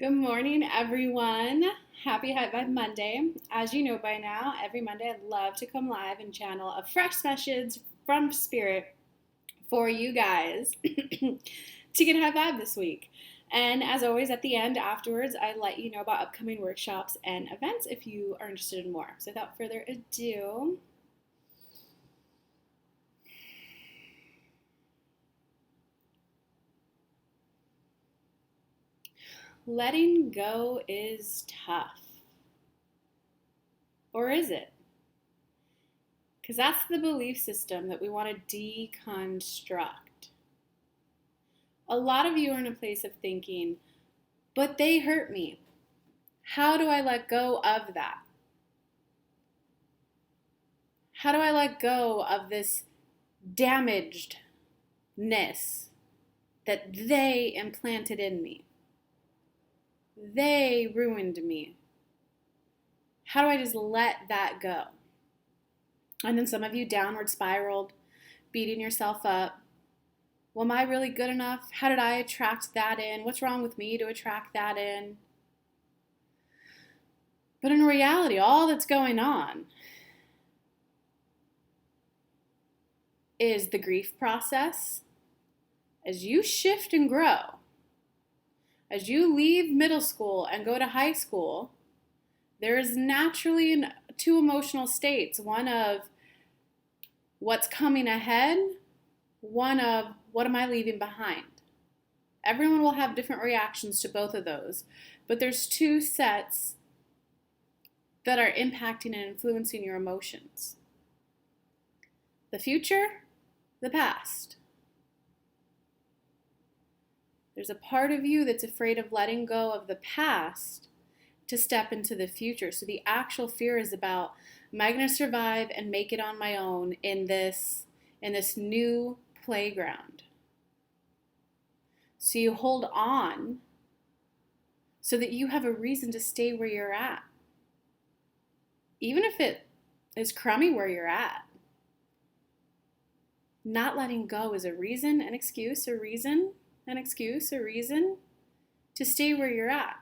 Good morning, everyone. Happy High Vibe Monday. As you know by now, every Monday I'd love to come live and channel a fresh message from Spirit for you guys to get high vibe this week. And as always, at the end, afterwards, I let you know about upcoming workshops and events if you are interested in more. So without further ado, letting go is tough. Or is it? Because that's the belief system that we want to deconstruct. A lot of you are in a place of thinking, but they hurt me. How do I let go of that? How do I let go of this damagedness that they implanted in me? They ruined me. How do I just let that go? And then some of you downward spiraled, beating yourself up. Well, am I really good enough? How did I attract that in? What's wrong with me to attract that in? But in reality, all that's going on is the grief process. As you shift and grow, as you leave middle school and go to high school, there is naturally two emotional states. One of what's coming ahead, one of what am I leaving behind. Everyone will have different reactions to both of those, but there's two sets that are impacting and influencing your emotions. The future, the past. There's a part of you that's afraid of letting go of the past to step into the future. So the actual fear is about, am I going to survive and make it on my own in this new playground? So you hold on so that you have a reason to stay where you're at. Even if it is crummy where you're at. Not letting go is a reason, an excuse, a reason, an excuse, a reason to stay where you're at.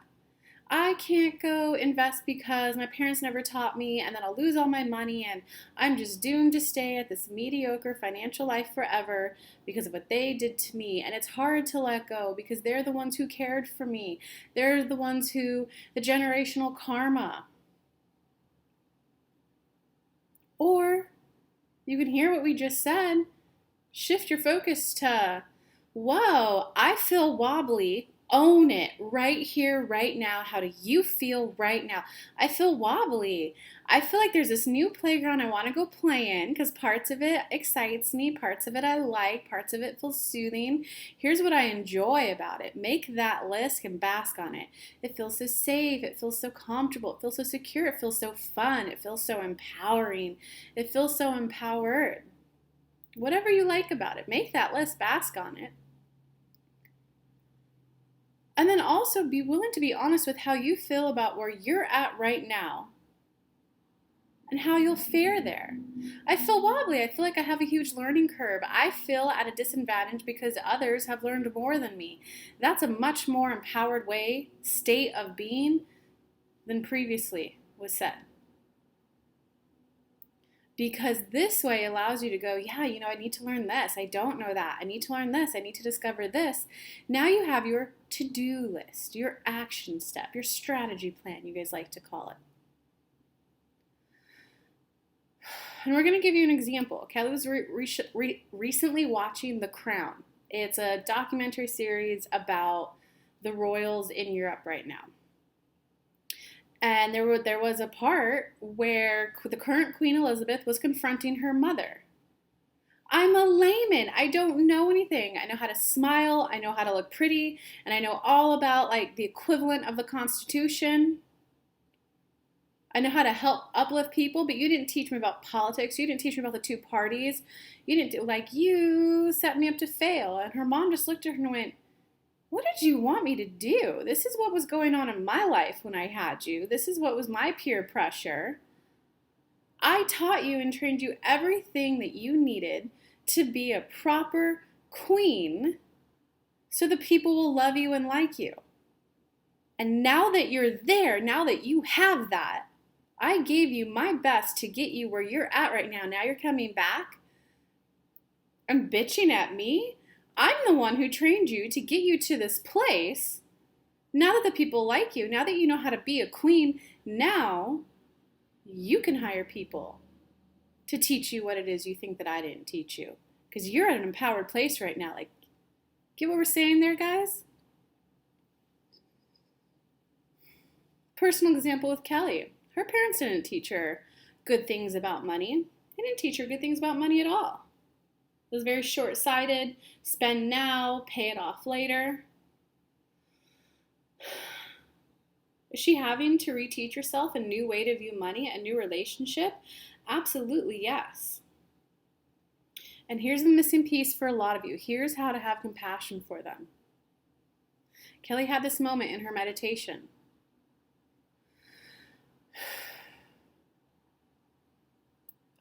I can't go invest because my parents never taught me, and then I'll lose all my money, and I'm just doomed to stay at this mediocre financial life forever because of what they did to me. And it's hard to let go because they're the ones who cared for me. They're the ones who, the generational karma. Or you can hear what we just said. Shift your focus to, whoa, I feel wobbly. Own it right here, right now. How do you feel right now? I feel wobbly. I feel like there's this new playground I want to go play in because parts of it excites me, parts of it I like, parts of it feels soothing. Here's what I enjoy about it. Make that list and bask on it. It feels so safe. It feels so comfortable. It feels so secure. It feels so fun. It feels so empowering. It feels so empowered. Whatever you like about it, make that list, bask on it. And then also be willing to be honest with how you feel about where you're at right now and how you'll fare there. I feel wobbly. I feel like I have a huge learning curve. I feel at a disadvantage because others have learned more than me. That's a much more empowered state of being than previously was said. Because this way allows you to go, yeah, I need to learn this. I don't know that. I need to learn this. I need to discover this. Now you have your to-do list, your action step, your strategy plan, you guys like to call it. And we're going to give you an example. Kelly was recently watching The Crown. It's a documentary series about the royals in Europe right now. And there was a part where the current Queen Elizabeth was confronting her mother. I'm a layman. I don't know anything. I know how to smile. I know how to look pretty. And I know all about like the equivalent of the Constitution. I know how to help uplift people, but you didn't teach me about politics. You didn't teach me about the two parties. You set me up to fail. And her mom just looked at her and went, what did you want me to do? This is what was going on in my life when I had you. This is what was my peer pressure. I taught you and trained you everything that you needed to be a proper queen so the people will love you and like you. And now that you're there, now that you have that, I gave you my best to get you where you're at right now. Now you're coming back and bitching at me. I'm the one who trained you to get you to this place. Now that the people like you, now that you know how to be a queen, now you can hire people to teach you what it is you think that I didn't teach you. Because you're at an empowered place right now. Like, get what we're saying there, guys? Personal example with Kelly. Her parents didn't teach her good things about money. They didn't teach her good things about money at all. It was very short-sighted. Spend now, pay it off later. Is she having to reteach herself a new way to view money, a new relationship? Absolutely, yes. And here's the missing piece for a lot of you. Here's how to have compassion for them. Kelly had this moment in her meditation.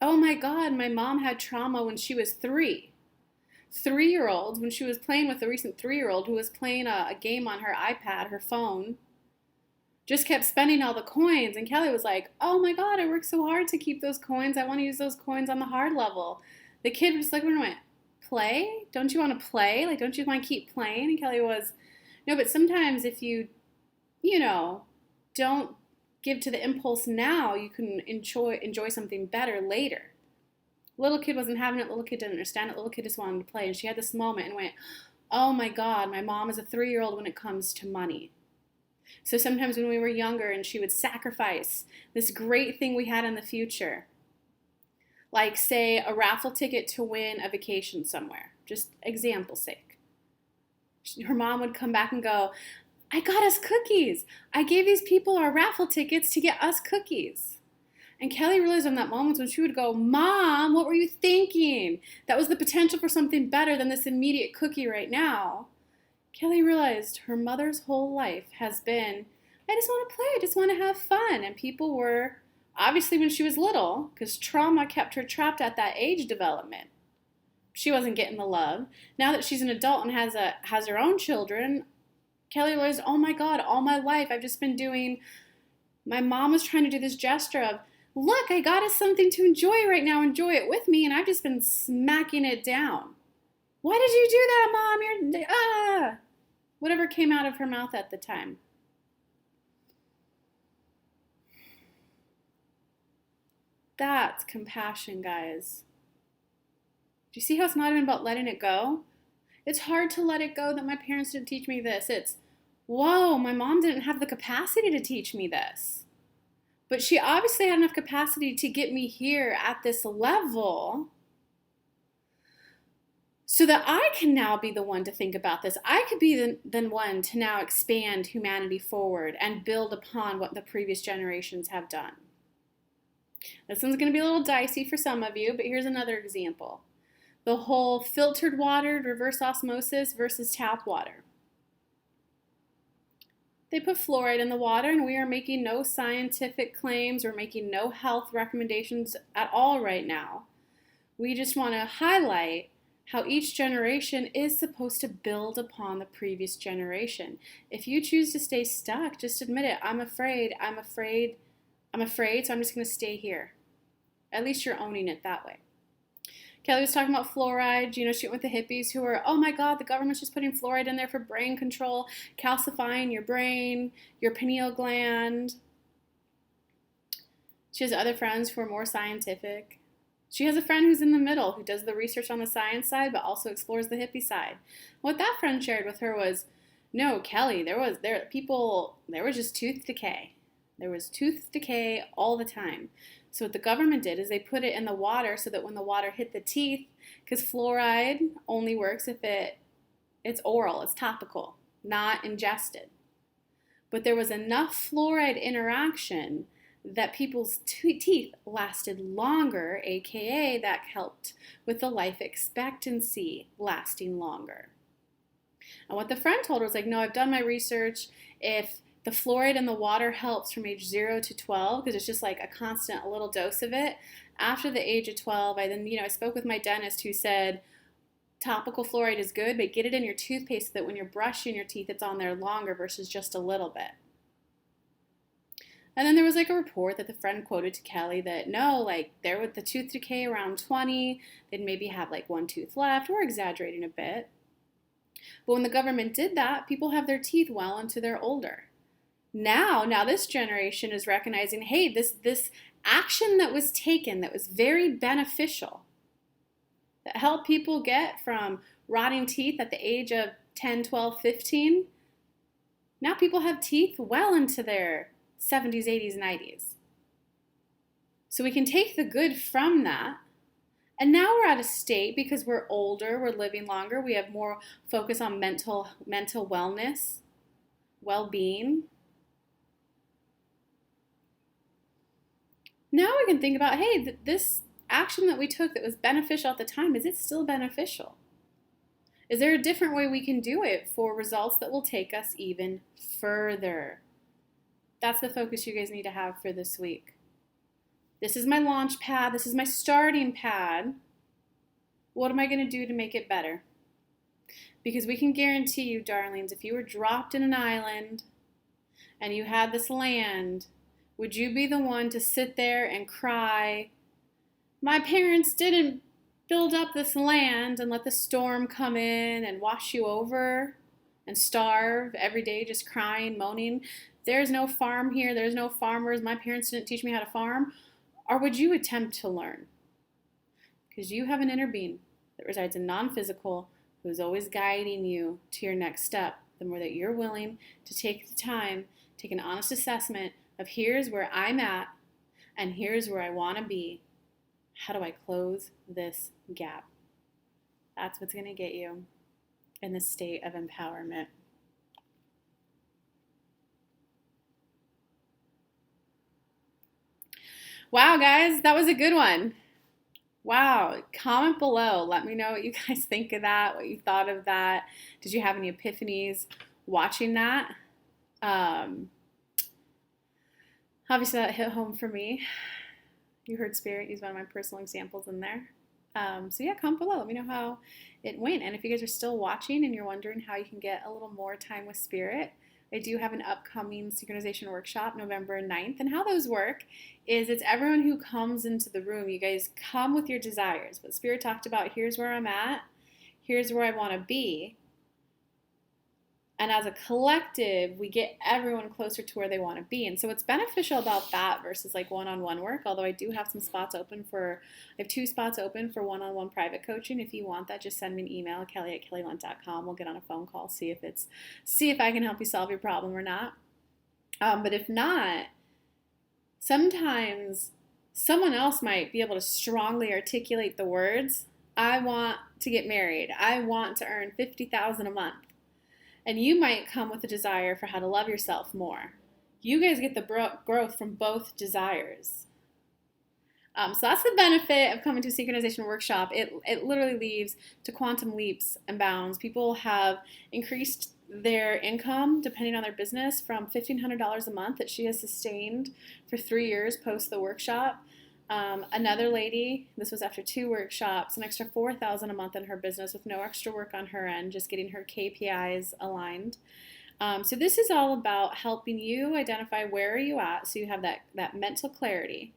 Oh my God, my mom had trauma when she was 3. 3-year-olds, when she was playing with a recent 3-year-old who was playing a game on her iPad, her phone, just kept spending all the coins. And Kelly was like, oh my God, I worked so hard to keep those coins. I want to use those coins on the hard level. The kid was like, wait, play? Don't you want to play? Like, don't you want to keep playing? And Kelly was, no, but sometimes if you don't give to the impulse now, you can enjoy something better later. Little kid wasn't having it. Little kid didn't understand it. Little kid just wanted to play. And she had this moment and went, oh my God, my mom is a 3-year-old when it comes to money. So sometimes when we were younger and she would sacrifice this great thing we had in the future, like say a raffle ticket to win a vacation somewhere, just example's sake. Her mom would come back and go, I got us cookies. I gave these people our raffle tickets to get us cookies. And Kelly realized in that moment when she would go, Mom, what were you thinking? That was the potential for something better than this immediate cookie right now. Kelly realized her mother's whole life has been, I just want to play, I just want to have fun. And people were, obviously when she was little, because trauma kept her trapped at that age development. She wasn't getting the love. Now that she's an adult and has her own children, Kelly realized, oh my God, all my life I've just been doing, my mom was trying to do this gesture of, look, I got us something to enjoy right now, enjoy it with me, and I've just been smacking it down. Why did you do that, Mom? Whatever came out of her mouth at the time. That's compassion, guys. Do you see how it's not even about letting it go? It's hard to let it go that my parents didn't teach me this. It's, whoa, my mom didn't have the capacity to teach me this. But she obviously had enough capacity to get me here at this level so that I can now be the one to think about this. I could be the one to now expand humanity forward and build upon what the previous generations have done. This one's going to be a little dicey for some of you, but here's another example. The whole filtered water, reverse osmosis versus tap water. They put fluoride in the water, and we are making no scientific claims. We're making no health recommendations at all right now. We just want to highlight how each generation is supposed to build upon the previous generation. If you choose to stay stuck, just admit it. I'm afraid, so I'm just going to stay here. At least you're owning it that way. Kelly was talking about fluoride. She went with the hippies who were, oh my God, the government's just putting fluoride in there for brain control, calcifying your brain, your pineal gland. She has other friends who are more scientific. She has a friend who's in the middle, who does the research on the science side, but also explores the hippie side. What that friend shared with her was, no, Kelly, there was just tooth decay. There was tooth decay all the time. So what the government did is they put it in the water so that when the water hit the teeth, because fluoride only works if it's oral, it's topical, not ingested. But there was enough fluoride interaction that people's teeth lasted longer, aka that helped with the life expectancy lasting longer. And what the friend told her was like, no, I've done my research. If the fluoride in the water helps from age 0 to 12, because it's just like a constant, a little dose of it. After the age of 12, I spoke with my dentist who said, topical fluoride is good, but get it in your toothpaste so that when you're brushing your teeth, it's on there longer versus just a little bit. And then there was like a report that the friend quoted to Kelly that no, like there with the tooth decay around 20, they'd maybe have like one tooth left. We're exaggerating a bit. But when the government did that, people have their teeth well into their older. Now this generation is recognizing, hey, this action that was taken that was very beneficial, that helped people get from rotting teeth at the age of 10, 12, 15. Now people have teeth well into their 70s, 80s, 90s. So we can take the good from that. And now we're at a state, because we're older, we're living longer, we have more focus on mental wellness, well-being. Now we can think about, hey, this action that we took that was beneficial at the time, is it still beneficial? Is there a different way we can do it for results that will take us even further? That's the focus you guys need to have for this week. This is my launch pad. This is my starting pad. What am I going to do to make it better? Because we can guarantee you, darlings, if you were dropped in an island and you had this land, would you be the one to sit there and cry, my parents didn't build up this land, and let the storm come in and wash you over and starve every day just crying, moaning, there's no farm here, there's no farmers, my parents didn't teach me how to farm? Or would you attempt to learn? Because you have an inner being that resides in non-physical, who's always guiding you to your next step. The more that you're willing to take the time, take an honest assessment of here's where I'm at and here's where I want to be. How do I close this gap? That's what's going to get you in the state of empowerment. Wow, guys, that was a good one. Wow, comment below. Let me know what you guys think of that, what you thought of that. Did you have any epiphanies watching that? Obviously, that hit home for me. You heard Spirit use one of my personal examples in there. So yeah, comment below. Let me know how it went. And if you guys are still watching and you're wondering how you can get a little more time with Spirit, I do have an upcoming synchronization workshop November 9th. And how those work is it's everyone who comes into the room. You guys come with your desires. But Spirit talked about here's where I'm at. Here's where I want to be. And as a collective, we get everyone closer to where they want to be. And so what's beneficial about that versus like one-on-one work, although I do have some spots open for, I have 2 spots open for one-on-one private coaching. If you want that, just send me an email, kelly@kellylunt.com. We'll get on a phone call, see if I can help you solve your problem or not. But if not, sometimes someone else might be able to strongly articulate the words, I want to get married. I want to earn $50,000 a month. And you might come with a desire for how to love yourself more. You guys get the growth from both desires. So that's the benefit of coming to a synchronization workshop. It literally leads to quantum leaps and bounds. People have increased their income, depending on their business, from $1,500 a month that she has sustained for 3 years post the workshop. Another lady, this was after 2 workshops, an extra $4,000 a month in her business with no extra work on her end, just getting her KPIs aligned. So this is all about helping you identify where are you at, so you have that mental clarity,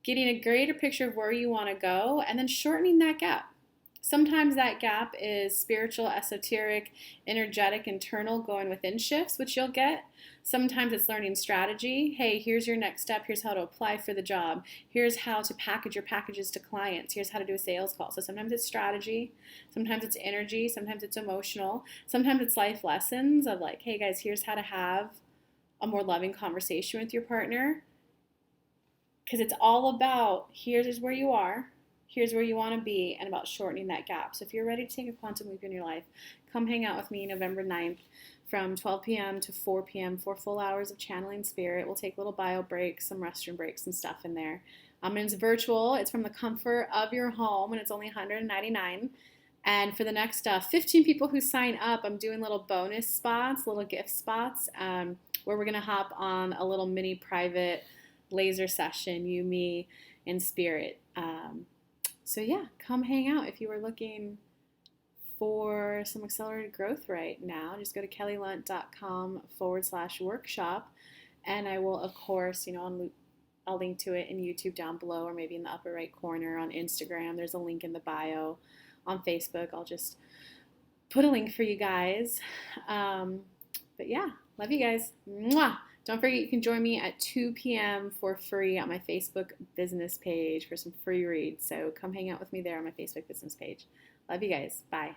getting a greater picture of where you want to go, and then shortening that gap. Sometimes that gap is spiritual, esoteric, energetic, internal, going within shifts, which you'll get. Sometimes it's learning strategy. Hey, here's your next step. Here's how to apply for the job. Here's how to package your packages to clients. Here's how to do a sales call. So sometimes it's strategy. Sometimes it's energy. Sometimes it's emotional. Sometimes it's life lessons of like, hey guys, here's how to have a more loving conversation with your partner. Because it's all about here's where you are. Here's where you want to be, and about shortening that gap. So if you're ready to take a quantum leap in your life, come hang out with me November 9th from 12 p.m. to 4 p.m. for full hours of channeling spirit. We'll take little bio breaks, some restroom breaks and stuff in there. And it's virtual. It's from the comfort of your home, and it's only $199. And for the next 15 people who sign up, I'm doing little bonus spots, little gift spots, where we're going to hop on a little mini private laser session, you, me, and spirit. So yeah, come hang out if you are looking for some accelerated growth right now. Just go to kellylunt.com/workshop And I will, of course, I'll link to it in YouTube down below or maybe in the upper right corner on Instagram. There's a link in the bio. On Facebook, I'll just put a link for you guys. But yeah, love you guys. Mwah! Don't forget you can join me at 2 p.m. for free on my Facebook business page for some free reads. So come hang out with me there on my Facebook business page. Love you guys. Bye.